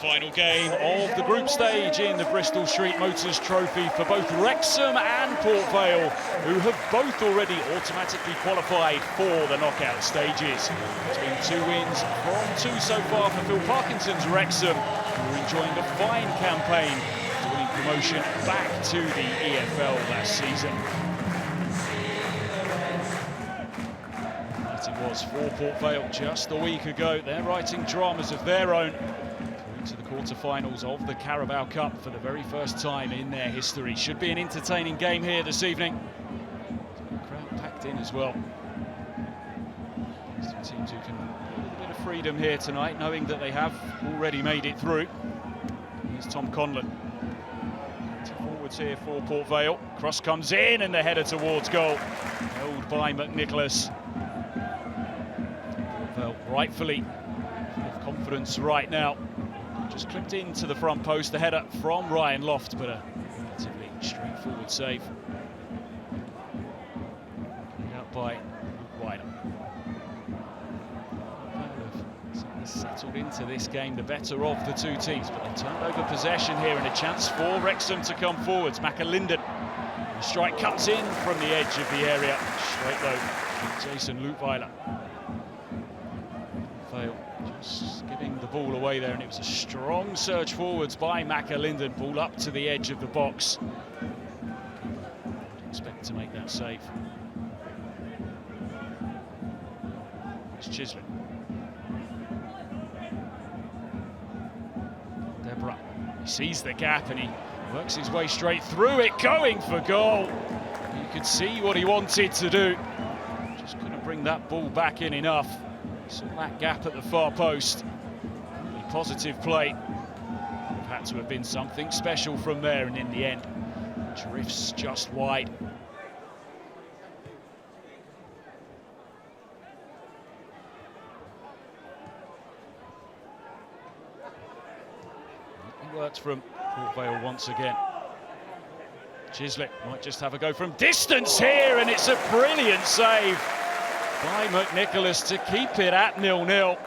Final game of the group stage in the Bristol Street Motors Trophy for both Wrexham and Port Vale, who have both already automatically qualified for the knockout stages. It's been 2 wins from 2 so far for Phil Parkinson's Wrexham, who are enjoying a fine campaign to winning promotion back to the EFL last season. That it was for Port Vale just a week ago. They're writing dramas of their own, to the quarter-finals of the Carabao Cup for the very first time in their history. Should be an entertaining game here this evening. Crowd packed in as well. These two teams who can have a little bit of freedom here tonight, knowing that they have already made it through. Here's Tom Conlon. Forwards here for Port Vale. Cross comes in and the header towards goal. Held by McNicholas. Port Vale rightfully full of confidence right now. Just clipped into the front post, the header from Ryan Loft, but a relatively straightforward save. Carried out by Luke Wider. Settled into this game, the better of the two teams, but they turned over possession here and a chance for Wrexham to come forwards. McAlinden, the strike cuts in from the edge of the area, straight low. Jason Lutweiler. Vale just giving the ball away there, and it was a strong surge forwards by McAlinden. Ball up to the edge of the box. Didn't expect to make that save. It's Chislett. Deborah, he sees the gap and he works his way straight through it, going for goal. You could see what he wanted to do. Just couldn't bring that ball back in enough. Saw that gap at the far post. Really positive play. Would have had to have been something special from there, and in the end, drifts just wide. It worked from Port Vale once again. Chislett might just have a go from distance here, and it's a brilliant save by McNicholas to keep it at 0-0.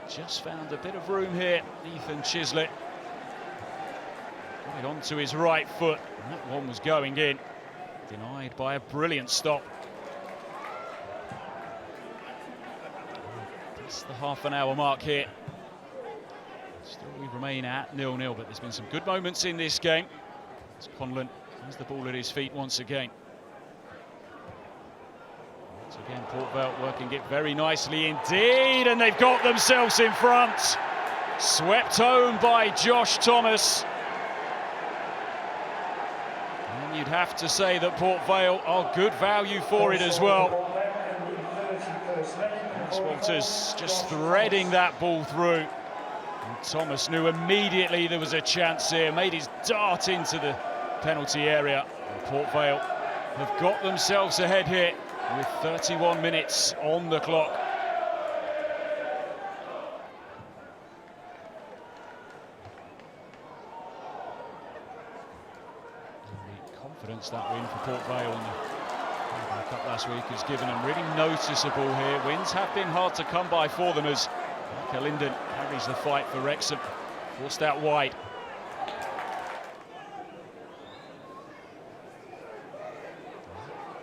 Just found a bit of room here, Ethan Chislett. Got it onto his right foot, and that one was going in. Denied by a brilliant stop. That's the half-an-hour mark here. Still we remain at 0-0, but there's been some good moments in this game. As Conlon has the ball at his feet once again. Once again, Port Vale working it very nicely indeed, and they've got themselves in front. Swept home by Josh Thomas. And you'd have to say that Port Vale are good value for it as well. Walters just threading that ball through. And Thomas knew immediately there was a chance here, made his dart into the penalty area. And Port Vale have got themselves ahead here with 31 minutes on the clock. The confidence that win for Port Vale in the Cup last week has given them really noticeable here. Wins have been hard to come by for them as McAlinden carries the fight for Wrexham. Forced out wide.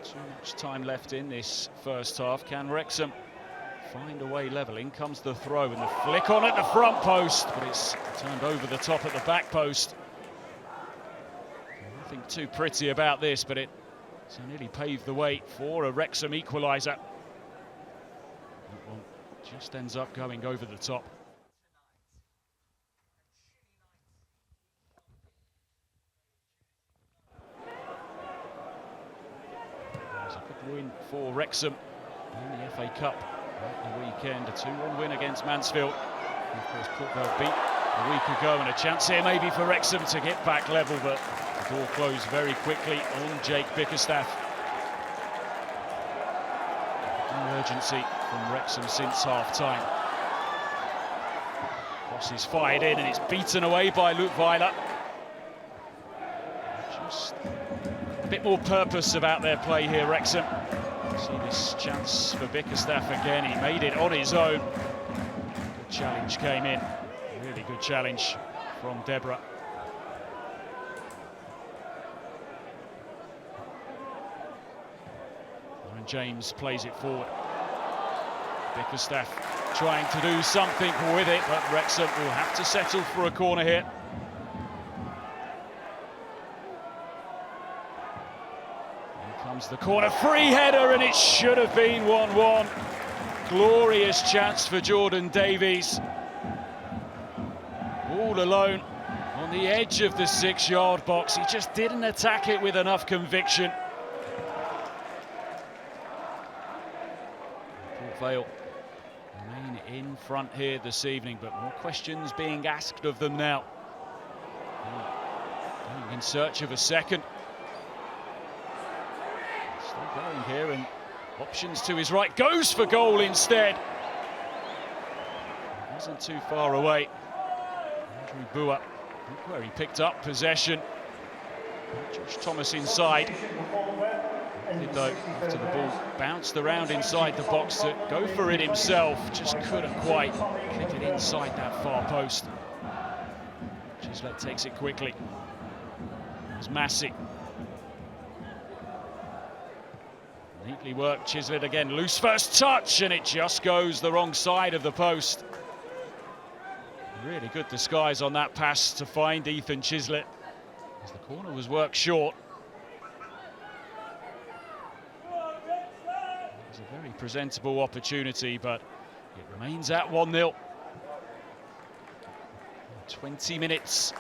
Too much time left in this first half. Can Wrexham find a way level? In comes the throw and the flick on at the front post, but it's turned over the top at the back post. Nothing too pretty about this, but it nearly paved the way for a Wrexham equaliser. That one just ends up going over the top. Win for Wrexham in the FA Cup at the weekend. A 2-1 win against Mansfield. And of course, Port Vale beat a week ago, and a chance here maybe for Wrexham to get back level, but the door closed very quickly on Jake Bickerstaff. No urgency from Wrexham since half-time. Cross is fired in, and it's beaten away by Lutweiler. Just a bit more purpose about their play here, See this chance for Bickerstaff again. He made it on his own. Good challenge came in. Really good challenge from Deborah. And James plays it forward. Bickerstaff trying to do something with it, but Wrexham will have to settle for a corner here. Here comes the corner, free header, and it should have been 1-1. Glorious chance for Jordan Davies. All alone on the edge of the 6-yard box. He just didn't attack it with enough conviction. Port Vale remain in front here this evening, but more questions being asked of them now. Going in search of a second. Still going here, and options to his right, goes for goal instead. Wasn't too far away. Andrew Bua, look where he picked up possession. Josh Thomas inside. Did though, after the ball bounced around inside the box, to go for it himself, just couldn't quite get it inside that far post. Chislett takes it quickly. There's Massey. Neatly worked, Chislett again, loose first touch, and it just goes the wrong side of the post. Really good disguise on that pass to find Ethan Chislett, as the corner was worked short. It was a very presentable opportunity, but it remains at 1-0. 20 minutes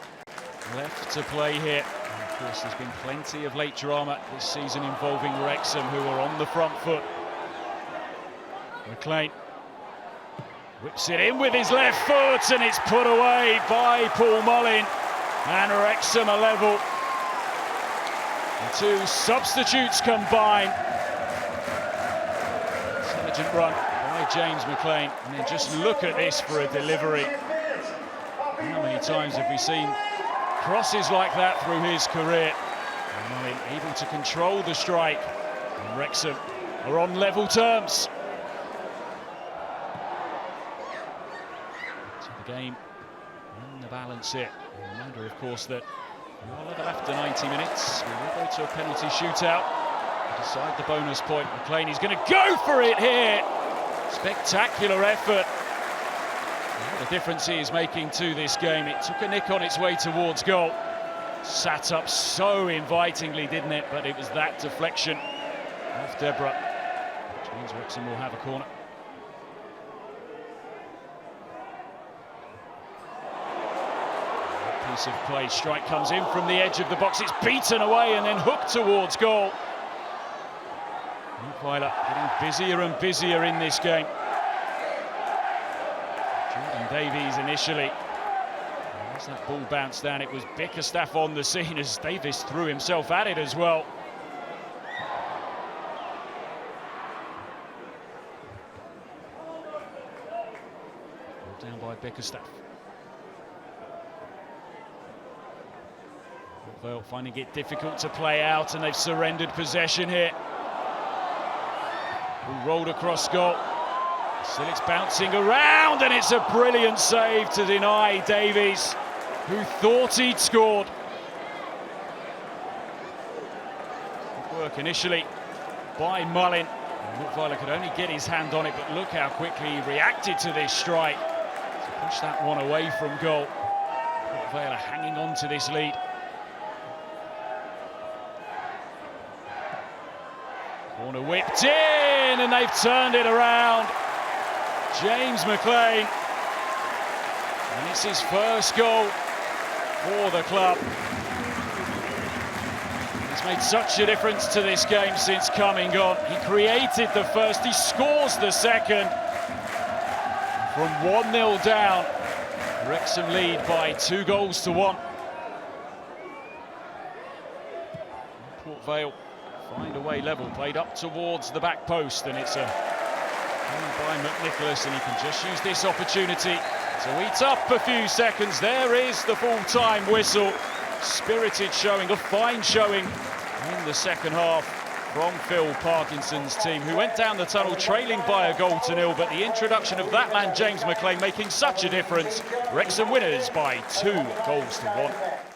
left to play here. And of course, there's been plenty of late drama this season involving Wrexham, who are on the front foot. McLean whips it in with his left foot, and it's put away by Paul Mullin, and Wrexham are level. The two substitutes combine. Intelligent run by James McLean, and then just look at this for a delivery. How many times have we seen crosses like that through his career? And Mullin able to control the strike, and Wrexham are on level terms. Game in the balance here. A reminder, of course, that we are level after 90 minutes. We will go to a penalty shootout to decide the bonus point. McLean is going to go for it here. Spectacular effort. What a difference he is making to this game. It took a nick on its way towards goal. Sat up so invitingly, didn't it? But it was that deflection off Deborah, which means Wrexham will have a corner. Piece of play, strike comes in from the edge of the box, it's beaten away and then hooked towards goal. Vale getting busier and busier in this game. Jordan Davies initially. As that ball bounced down, it was Bickerstaff on the scene as Davies threw himself at it as well. Down by Bickerstaff. Vale finding it difficult to play out, and they've surrendered possession here. Ball rolled across goal. Still it's bouncing around, and it's a brilliant save to deny Davies, who thought he'd scored. Good work initially by Mullin. Vale could only get his hand on it, but look how quickly he reacted to this strike to push that one away from goal. Vale are hanging on to this lead. Corner whipped in, and they've turned it around. James McLean, and it's his first goal for the club. He's made such a difference to this game since coming on. He created the first, he scores the second. From 1-0 down, Wrexham lead by 2-1. Port Vale find a way level, played up towards the back post, and it's a by McNicholas, and he can just use this opportunity to eat up a few seconds. There is the full-time whistle. Spirited showing, a fine showing in the second half from Phil Parkinson's team, who went down the tunnel trailing by 1-0, but the introduction of that man, James McLean, making such a difference. Wrexham winners by 2-1.